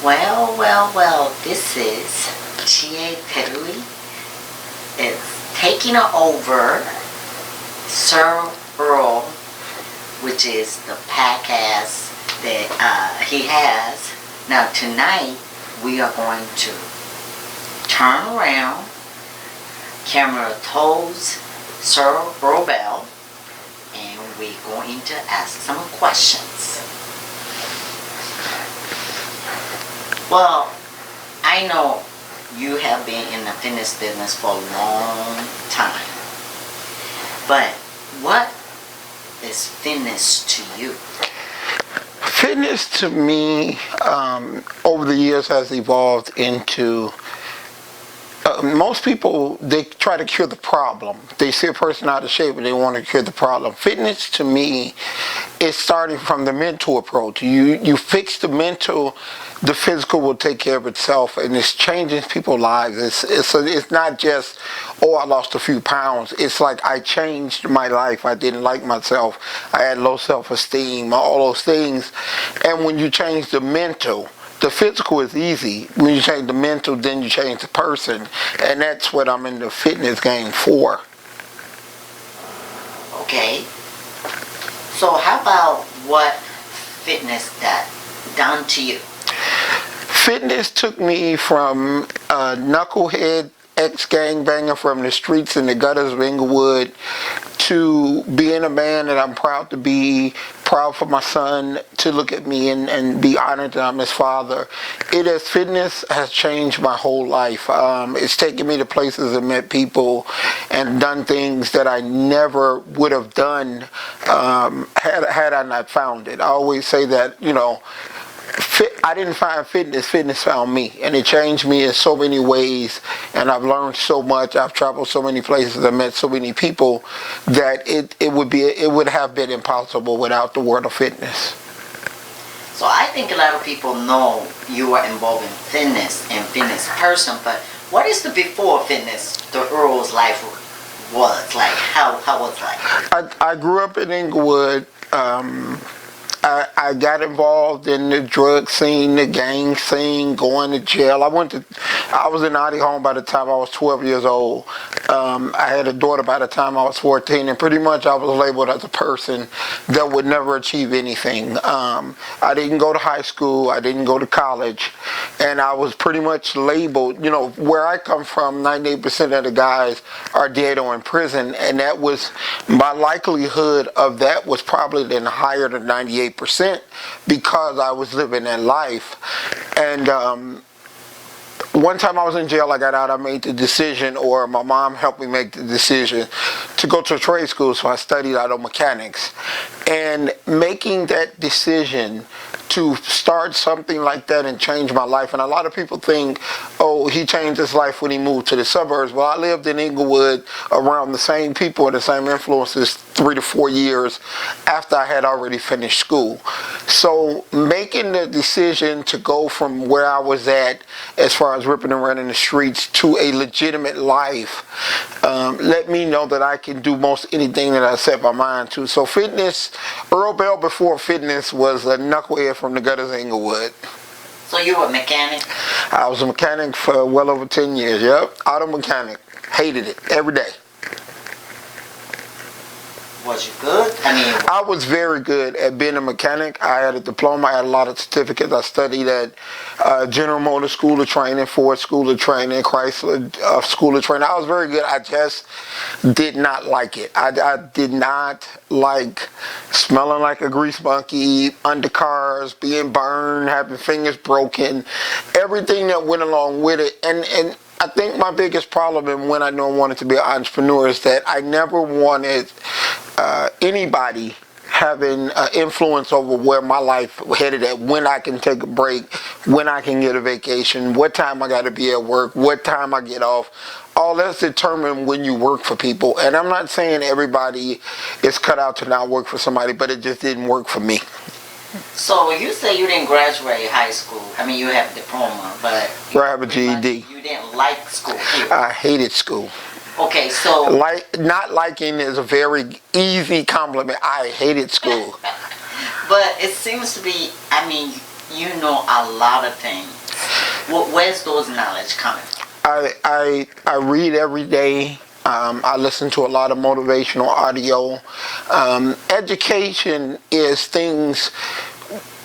Well, this is G.A. Pedley. It's taking over Sir Earl, which is the podcast that he has. Now, tonight, we are going to turn around, camera toes Sir Earl Bell, and we're going to ask some questions. Well, I know you have been in the fitness business for a long time, but what is fitness to you? Fitness to me, over the years, has evolved into most people, they try to cure the problem. They see a person out of shape and they want to cure the problem. Fitness to me is starting from the mental approach. You fix the mental, the physical will take care of itself, and it's changing people's lives. It's not just, oh, I lost a few pounds. It's like I changed my life. I didn't like myself. I had low self-esteem, all those things. And when you change the mental, the physical is easy. When you change the mental, then you change the person. And that's what I'm in the fitness game for. Okay. So how about what fitness that done to you? Fitness took me from a knucklehead ex-gangbanger from the streets and the gutters of Englewood to being a man that I'm proud to be, proud for my son to look at me and be honored that I'm his father. Fitness has changed my whole life. It's taken me to places and met people and done things that I never would have done had I not found it. I always say that, I didn't find fitness, fitness found me, and it changed me in so many ways, and I've learned so much. I've traveled so many places, I've met so many people that it would have been impossible without the world of fitness. So I think a lot of people know you are involved in fitness and fitness person, but what is the before fitness, the Earl's life was like? How was it like? I grew up in Englewood. I got involved in the drug scene, the gang scene, going to jail. I was in Audi home by the time I was 12 years old. I had a daughter by the time I was 14, and pretty much I was labeled as a person that would never achieve anything. I didn't go to high school, I didn't go to college, and I was pretty much labeled, where I come from, 98% of the guys are dead or in prison, and that was, my likelihood of that was probably then higher than 98%. Because I was living that life. And one time I was in jail, I got out, I made the decision, or my mom helped me make the decision to go to a trade school, so I studied auto mechanics. And making that decision to start something like that and change my life, and a lot of people think, oh, he changed his life when he moved to the suburbs. Well, I lived in Englewood around the same people and the same influences 3 to 4 years after I had already finished school. So making the decision to go from where I was at as far as ripping and running the streets to a legitimate life let me know that I can do most anything that I set my mind to. So fitness, Earl Bell before fitness was a knucklehead from the gutters of Englewood. So you were a mechanic? I was a mechanic for well over 10 years, yep. Auto mechanic. Hated it every day. Was you good? I was very good at being a mechanic. I had a diploma. I had a lot of certificates. I studied at General Motors School of Training, Ford School of Training, Chrysler School of Training. I was very good. I just did not like it. I did not like smelling like a grease monkey, undercars, being burned, having fingers broken, everything that went along with it. And I think my biggest problem, and when I know I wanted to be an entrepreneur, is that I never wanted anybody having influence over where my life headed at, when I can take a break, when I can get a vacation, what time I got to be at work, what time I get off. All that's determined when you work for people. And I'm not saying everybody is cut out to not work for somebody, but it just didn't work for me. So you say you didn't graduate high school. You have a diploma, but I have a GED. You didn't like school. I hated school. Okay, so not liking is a very easy compliment. I hated school. But it seems to be, You know a lot of things. Where's those knowledge coming from? I read every day. I listen to a lot of motivational audio. Education is things.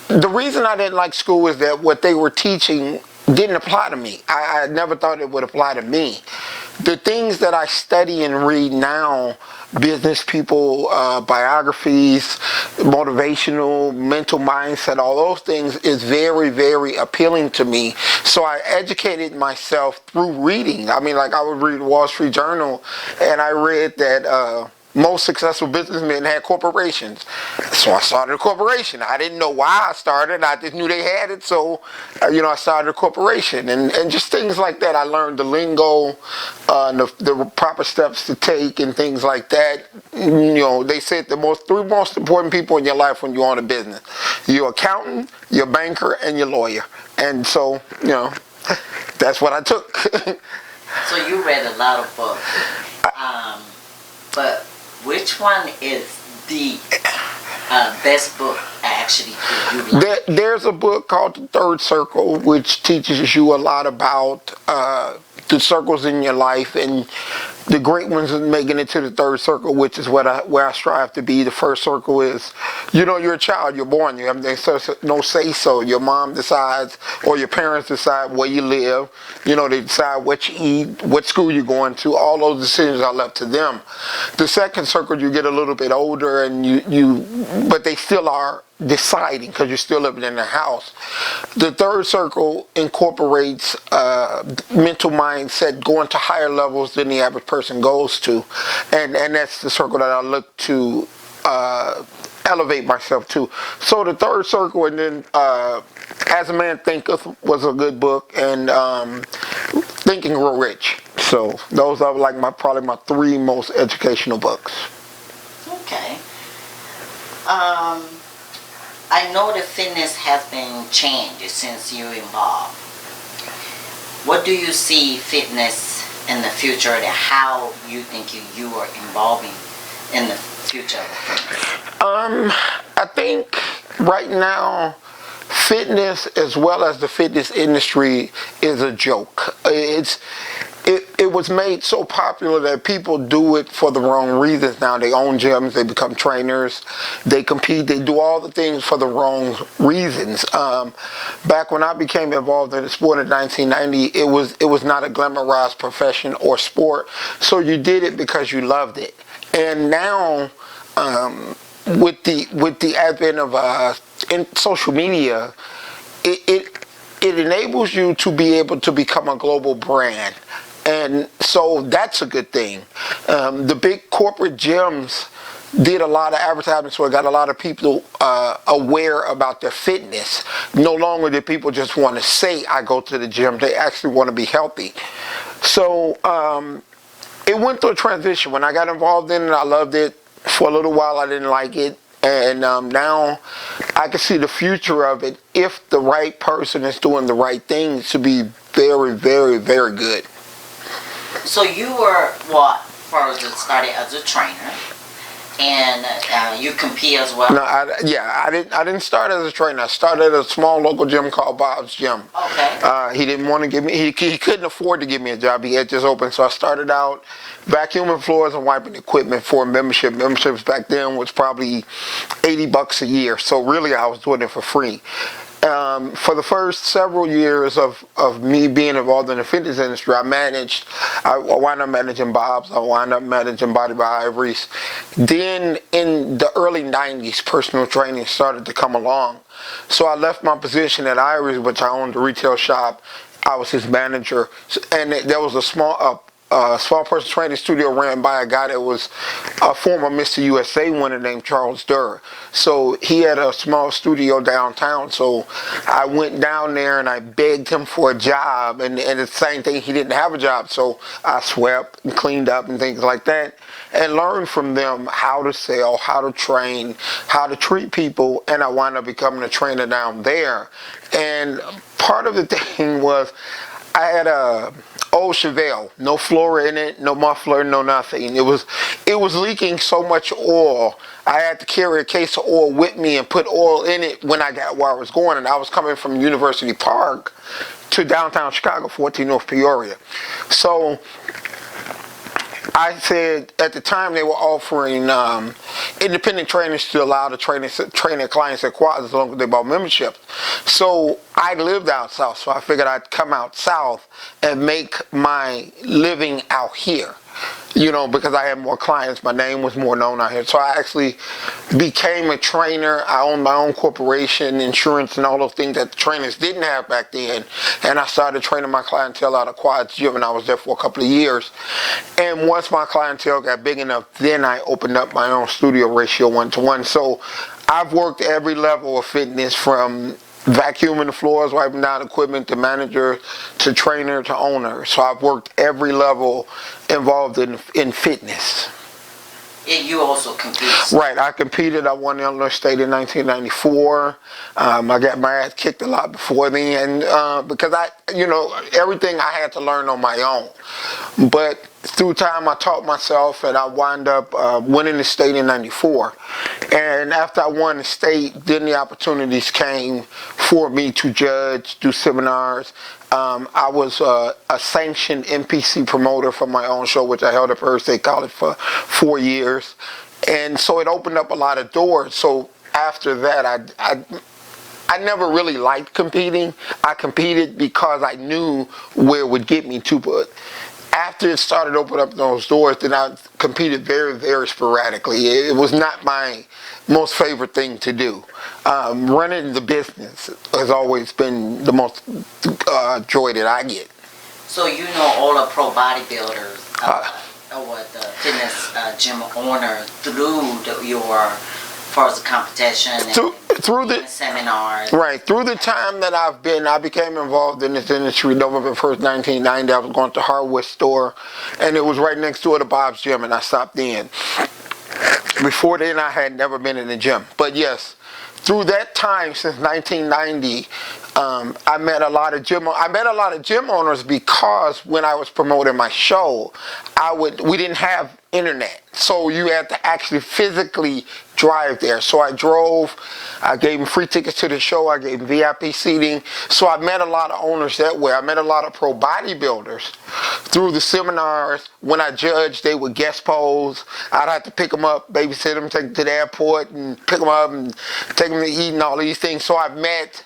The reason I didn't like school is that what they were teaching didn't apply to me. I never thought it would apply to me. The things that I study and read now, business people, biographies, motivational, mental mindset, all those things is very, very appealing to me. So I educated myself through reading. I mean, like I would read Wall Street Journal, and I read that most successful businessmen had corporations. So I started a corporation. I didn't know why I started. I just knew they had it. So, I started a corporation. And just things like that. I learned the lingo, the proper steps to take and things like that. They said the three most important people in your life when you own a business. Your accountant, your banker, and your lawyer. And so, that's what I took. So you read a lot of books. But which one is the best book actually that you like? There's a book called The Third Circle, which teaches you a lot about the circles in your life, and the great ones are making it to the third circle, which is where I strive to be. The first circle is, you're a child, you're born, you have no say so. Your mom decides, or your parents decide where you live. They decide what you eat, what school you're going to. All those decisions are left to them. The second circle, you get a little bit older, and but they still are deciding because you're still living in the house. The third circle incorporates mental mindset, going to higher levels than the average person goes to, and that's the circle that I look to elevate myself to. So the third circle, and then As a Man Thinketh was a good book, and Think and Grow Rich. So those are like probably my three most educational books. Okay. I know the fitness has been changed since you're involved. What do you see fitness in the future, and how you think you are involving in the future of fitness? I think right now, fitness as well as the fitness industry is a joke. It was made so popular that people do it for the wrong reasons now. They own gyms, they become trainers, they compete, they do all the things for the wrong reasons. Back when I became involved in the sport in 1990, it was not a glamorized profession or sport, so you did it because you loved it. And now, with the advent of in social media, it enables you to be able to become a global brand. And so that's a good thing. The big corporate gyms did a lot of advertising, so it got a lot of people aware about their fitness. No longer do people just want to say, I go to the gym. They actually want to be healthy. So it went through a transition. When I got involved in it, I loved it. For a little while, I didn't like it. And now I can see the future of it if the right person is doing the right things to be very, very, very good. So you were first started as a trainer, and you compete as well. No, I didn't start as a trainer. I started at a small local gym called Bob's Gym. Okay. He didn't want to give me. He couldn't afford to give me a job. He had just opened, so I started out vacuuming floors and wiping equipment for a membership. Memberships back then was probably $80 a year. So really, I was doing it for free. For the first several years of me being involved in the fitness industry, I wound up managing Bob's, I wound up managing Body by Ivory's. Then in the early 90s, personal training started to come along. So I left my position at Ivory's, which I owned a retail shop. I was his manager, and there was a small personal training studio ran by a guy that was a former Mr. USA winner named Charles Durr. So he had a small studio downtown. So I went down there and I begged him for a job. And the same thing, he didn't have a job. So I swept and cleaned up and things like that, and learned from them how to sell, how to train, how to treat people. And I wound up becoming a trainer down there. And part of the thing was, I had a old Chevelle, no floor in it, no muffler, no nothing. It was leaking so much oil. I had to carry a case of oil with me and put oil in it when I got where I was going. And I was coming from University Park to downtown Chicago, 14 North Peoria. So I said, at the time they were offering independent trainers to allow the train their clients at quads as long as they bought memberships. So I lived out south, so I figured I'd come out south and make my living out here. You know, because I had more clients, my name was more known out here. So I actually became a trainer. I owned my own corporation, insurance, and all those things that the trainers didn't have back then. And I started training my clientele out of Quads Gym, and I was there for a couple of years. And once my clientele got big enough, then I opened up my own studio, ratio 1-to-1. So I've worked every level of fitness, from vacuuming the floors, wiping down equipment, to manager, to trainer, to owner. So I've worked every level involved in fitness. And you also compete. Right, I competed. I won Illinois State in 1994. I got my ass kicked a lot before then, because everything I had to learn on my own. But through time, I taught myself, and I wound up winning the state in 94. And after I won the state, then the opportunities came for me to judge, do seminars. I was a sanctioned NPC promoter for my own show, which I held at Earl State College for 4 years. And so it opened up a lot of doors. So after that, I never really liked competing. I competed because I knew where it would get me to. But after it started opening up those doors, then I competed very, very sporadically. It was not my most favorite thing to do. Running the business has always been the most joy that I get. So you know all the pro bodybuilders, or the fitness gym owner through your first competition and through the seminars. Right, through the time that I became involved in this industry. November 1st, 1990, I was going to the hardware store, and it was right next door to Bob's Gym, and I stopped in. Before then, I had never been in the gym. But yes, through that time, since 1990, I met a lot of gym owners, because when I was promoting my show, we didn't have internet, so you had to actually physically drive there. So I drove. I gave them free tickets to the show. I gave them VIP seating. So I met a lot of owners that way. I met a lot of pro bodybuilders through the seminars. When I judged, they would guest pose. I'd have to pick them up, babysit them, take them to the airport, and pick them up and take them to eat and all these things. So I've met.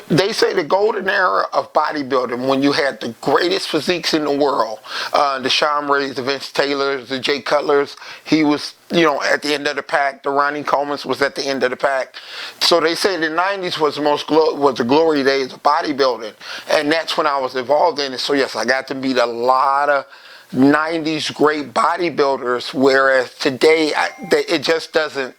They say the golden era of bodybuilding, when you had the greatest physiques in the world, the Sean Rays, the Vince Taylors, the Jay Cutlers. He was, at the end of the pack. The Ronnie Coleman's was at the end of the pack. So they say the 90s was the glory days of bodybuilding, and that's when I was involved in it. So yes, I got to meet a lot of 90s great bodybuilders, whereas today it just doesn't.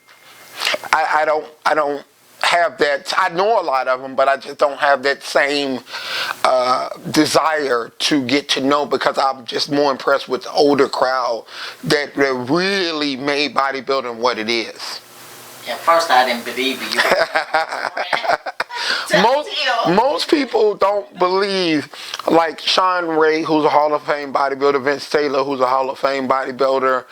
I don't have that. I know a lot of them, but I just don't have that same desire to get to know, because I'm just more impressed with the older crowd that really made bodybuilding what it is. At first I didn't believe you. Most people don't believe, like Sean Ray, who's a Hall of Fame bodybuilder, Vince Taylor, who's a Hall of Fame bodybuilder,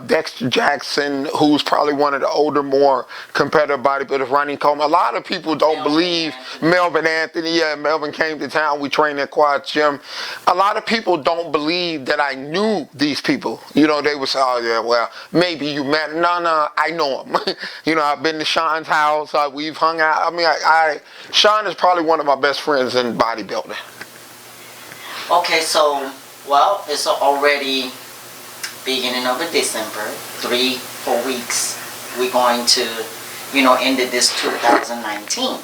Dexter Jackson, who's probably one of the older, more competitive bodybuilders, Ronnie Coleman. A lot of people don't believe Melvin Anthony. Yeah, Melvin came to town. We trained at Quad Gym. A lot of people don't believe that I knew these people. They would say, oh yeah, well, maybe you met. No, I know them. I've been to Sean's house. We've hung out. I mean, Sean is probably one of my best friends in bodybuilding. Okay, so, it's already beginning of December, 3-4 weeks. We're going to, end this 2019.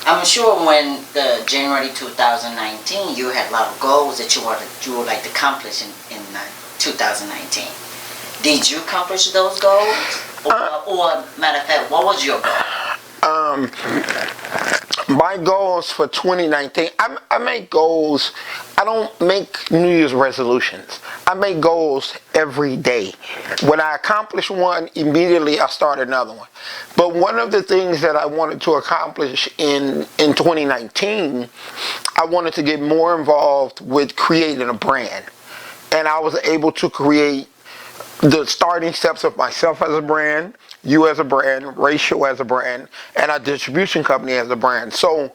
I'm sure when the January 2019, you had a lot of goals that you would like to accomplish in 2019. Did you accomplish those goals? Or matter of fact, what was your goal? My goals for 2019, I make goals. I don't make New Year's resolutions. I make goals every day. When I accomplish one, immediately I start another one. But one of the things that I wanted to accomplish in 2019, I wanted to get more involved with creating a brand. And I was able to create the starting steps of myself as a brand, you as a brand, Ratio as a brand, and our distribution company as a brand. So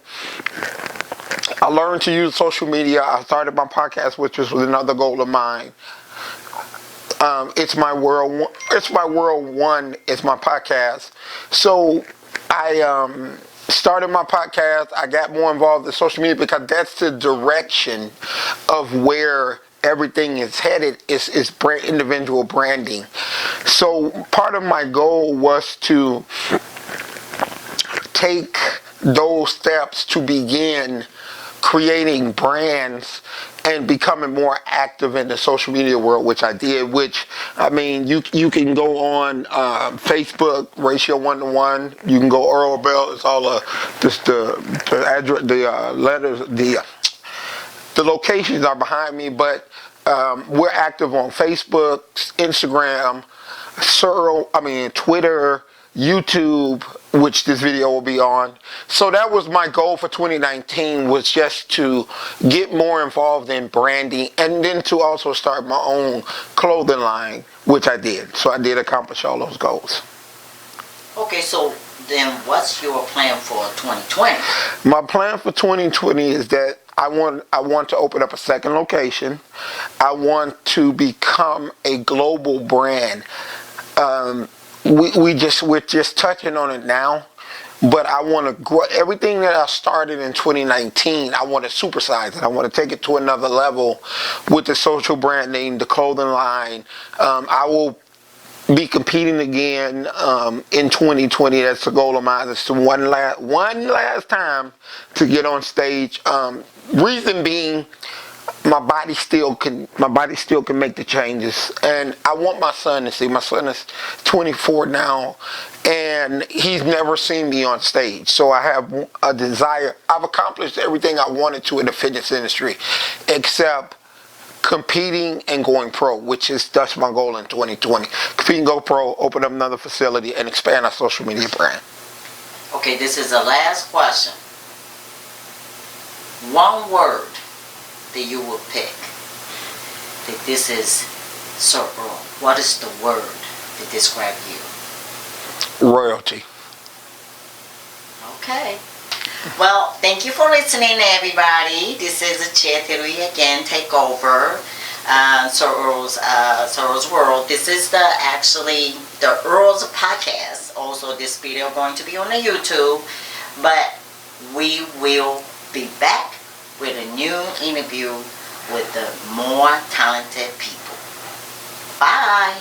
I learned to use social media. I started my podcast, which was another goal of mine. It's my world. It's my world one. It's my podcast. So I started my podcast. I got more involved in social media because that's the direction of where everything is headed. Is brand, individual branding. So part of my goal was to take those steps to begin creating brands and becoming more active in the social media world, which I did. Which, I mean, you can go on Facebook, Ratio 1-to-1. You can go Earl Bell. It's all just the address, the letters, the locations are behind me. But we're active on Facebook, Instagram, Twitter, YouTube, which this video will be on. So that was my goal for 2019, was just to get more involved in branding and then to also start my own clothing line, which I did. So I did accomplish all those goals. Okay, so then what's your plan for 2020? My plan for 2020 is that I want to open up a second location. I want to become a global brand. We're just touching on it now, but I want to grow everything that I started in 2019. I want to supersize it. I want to take it to another level with the social branding, the clothing line. I will be competing again in 2020. That's the goal of mine. It's to one last time to get on stage. Reason being, my body still can make the changes, and I want my son to see. My son is 24 now, and he's never seen me on stage. So I have a desire. I've accomplished everything I wanted to in the fitness industry, except competing and going pro, that's my goal in 2020. Compete and go pro, open up another facility, and expand our social media brand. Okay, this is the last question. One word that you would pick. That this is Sir Earl. What is the word that describes you? Royalty. Okay. Well, thank you for listening, everybody. This is Chetiri again, take over Sir Earl's World. This is the Earl's podcast. Also, this video going to be on the YouTube, but we will be back with a new interview with the more talented people. Bye.